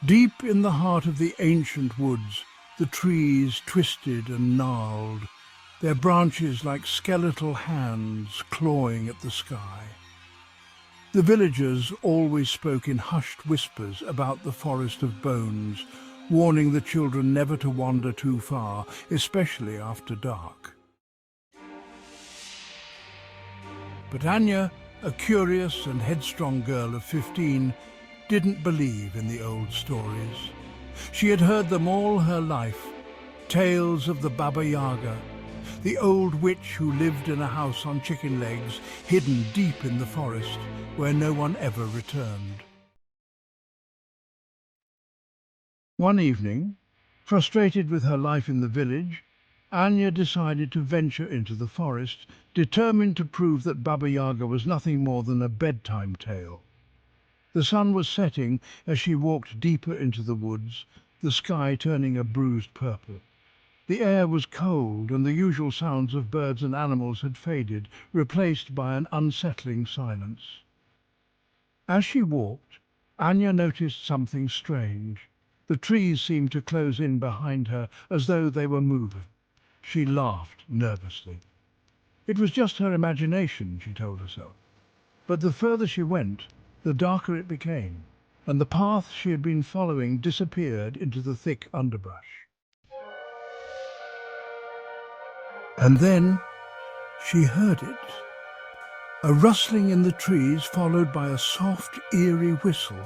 Deep in the heart of the ancient woods, the trees twisted and gnarled, their branches like skeletal hands clawing at the sky. The villagers always spoke in hushed whispers about the forest of bones, warning the children never to wander too far, especially after dark. But Anya, a curious and headstrong girl of 15, didn't believe in the old stories. She had heard them all her life, tales of the Baba Yaga, the old witch who lived in a house on chicken legs, hidden deep in the forest, where no one ever returned. One evening, frustrated with her life in the village, Anya decided to venture into the forest, determined to prove that Baba Yaga was nothing more than a bedtime tale. The sun was setting as she walked deeper into the woods, the sky turning a bruised purple. The air was cold, and the usual sounds of birds and animals had faded, replaced by an unsettling silence. As she walked, Anya noticed something strange. The trees seemed to close in behind her as though they were moving. She laughed nervously. It was just her imagination, she told herself. But the further she went, the darker it became, and the path she had been following disappeared into the thick underbrush. And then she heard it. A rustling in the trees followed by a soft, eerie whistle.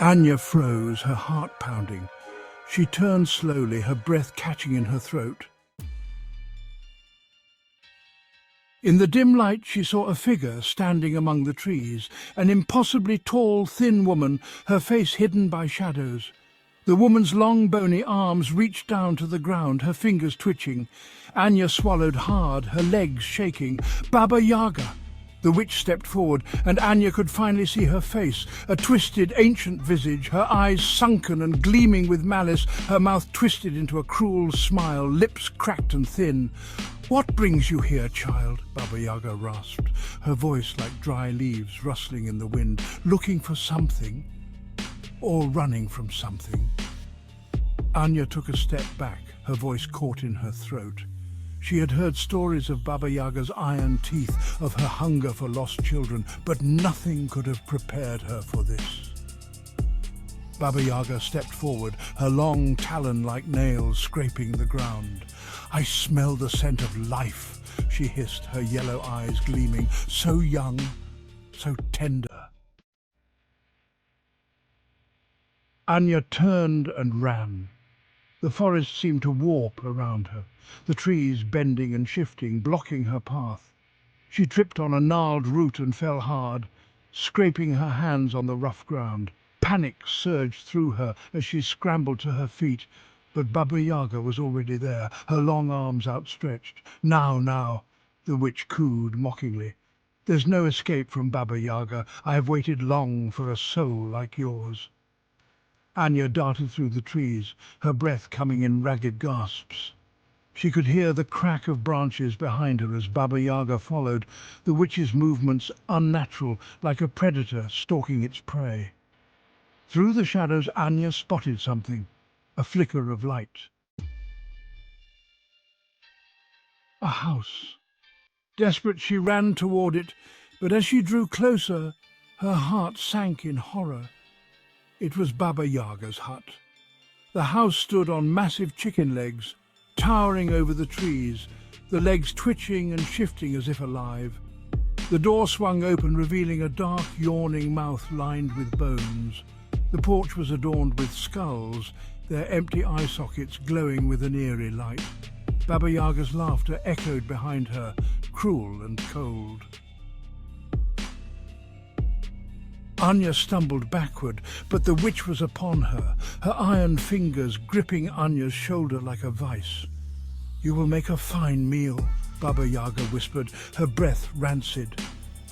Anya froze, her heart pounding. She turned slowly, her breath catching in her throat. In the dim light she saw a figure standing among the trees, an impossibly tall, thin woman, her face hidden by shadows. The woman's long, bony arms reached down to the ground, her fingers twitching. Anya swallowed hard, her legs shaking. Baba Yaga! The witch stepped forward, and Anya could finally see her face, a twisted, ancient visage, her eyes sunken and gleaming with malice, her mouth twisted into a cruel smile, lips cracked and thin. "What brings you here, child?" Baba Yaga rasped, her voice like dry leaves rustling in the wind. "Looking for something? Or running from something?" Anya took a step back, her voice caught in her throat. She had heard stories of Baba Yaga's iron teeth, of her hunger for lost children, but nothing could have prepared her for this. Baba Yaga stepped forward, her long talon-like nails scraping the ground. "I smell the scent of life," she hissed, her yellow eyes gleaming, so young, so tender. Anya turned and ran. The forest seemed to warp around her, the trees bending and shifting, blocking her path. She tripped on a gnarled root and fell hard, scraping her hands on the rough ground. Panic surged through her as she scrambled to her feet, but Baba Yaga was already there, her long arms outstretched. Now," the witch cooed mockingly. "There's no escape from Baba Yaga. I have waited long for a soul like yours." Anya darted through the trees, her breath coming in ragged gasps. She could hear the crack of branches behind her as Baba Yaga followed, the witch's movements unnatural, like a predator stalking its prey. Through the shadows Anya spotted something, a flicker of light. A house. Desperate, she ran toward it, but as she drew closer, her heart sank in horror. It was Baba Yaga's hut. The house stood on massive chicken legs, towering over the trees, the legs twitching and shifting as if alive. The door swung open, revealing a dark, yawning mouth lined with bones. The porch was adorned with skulls, their empty eye sockets glowing with an eerie light. Baba Yaga's laughter echoed behind her, cruel and cold. Anya stumbled backward, but the witch was upon her, her iron fingers gripping Anya's shoulder like a vice. "You will make a fine meal," Baba Yaga whispered, her breath rancid.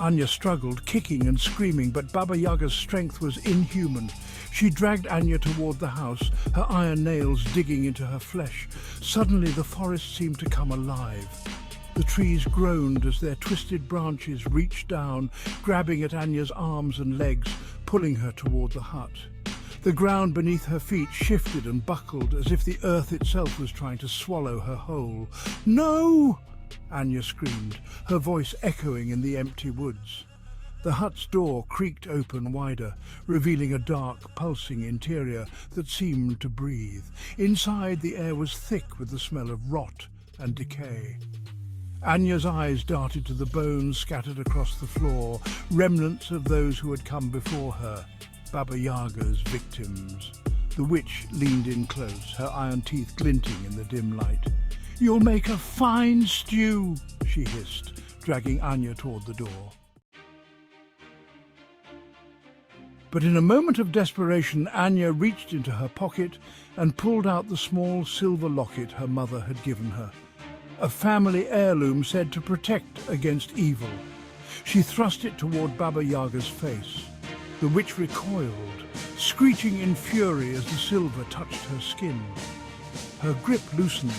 Anya struggled, kicking and screaming, but Baba Yaga's strength was inhuman. She dragged Anya toward the house, her iron nails digging into her flesh. Suddenly the forest seemed to come alive. The trees groaned as their twisted branches reached down, grabbing at Anya's arms and legs, pulling her toward the hut. The ground beneath her feet shifted and buckled as if the earth itself was trying to swallow her whole. "No!" Anya screamed, her voice echoing in the empty woods. The hut's door creaked open wider, revealing a dark, pulsing interior that seemed to breathe. Inside, the air was thick with the smell of rot and decay. Anya's eyes darted to the bones scattered across the floor, remnants of those who had come before her, Baba Yaga's victims. The witch leaned in close, her iron teeth glinting in the dim light. "You'll make a fine stew," she hissed, dragging Anya toward the door. But in a moment of desperation, Anya reached into her pocket and pulled out the small silver locket her mother had given her, a family heirloom said to protect against evil. She thrust it toward Baba Yaga's face. The witch recoiled, screeching in fury as the silver touched her skin. Her grip loosened,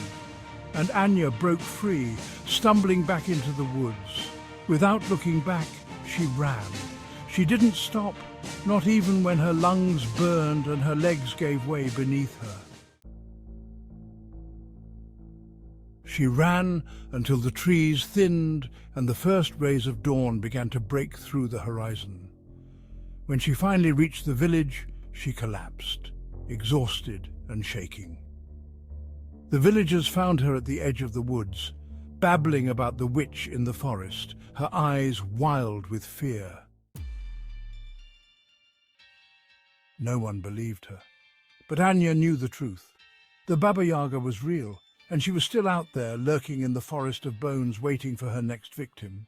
and Anya broke free, stumbling back into the woods. Without looking back, she ran. She didn't stop, not even when her lungs burned and her legs gave way beneath her. She ran until the trees thinned and the first rays of dawn began to break through the horizon. When she finally reached the village, she collapsed, exhausted and shaking. The villagers found her at the edge of the woods, babbling about the witch in the forest, her eyes wild with fear. No one believed her, but Anya knew the truth. The Baba Yaga was real, and she was still out there, lurking in the forest of bones, waiting for her next victim.